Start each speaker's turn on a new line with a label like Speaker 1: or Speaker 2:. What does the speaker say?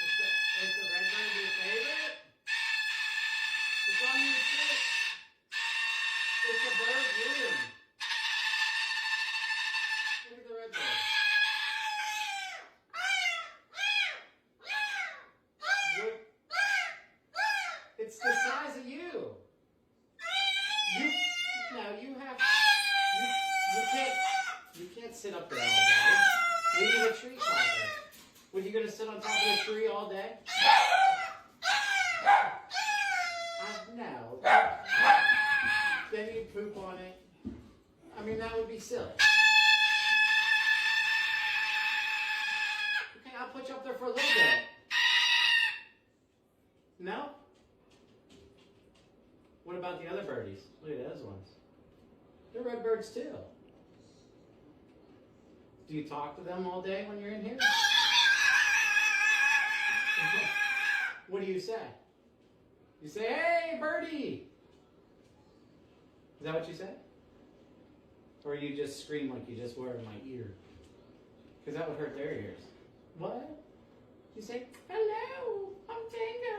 Speaker 1: Is the red bird your favorite? It's on your stick. It's a bird, William. Look at the red bird. It's the size of you. You can't sit up there all day. We need a tree climber. Were you going to sit on top of the tree all day? No. Then you'd poop on it. I mean, that would be silly. Okay, I'll put you up there for a little bit. No? What about the other birdies? Look at those ones. They're red birds too. Do you talk to them all day when you're in here? What do you say? You say, hey, birdie! Is that what you say? Or you just scream like you just were in my ear? Because that would hurt their ears. What? You say, hello, I'm Tango.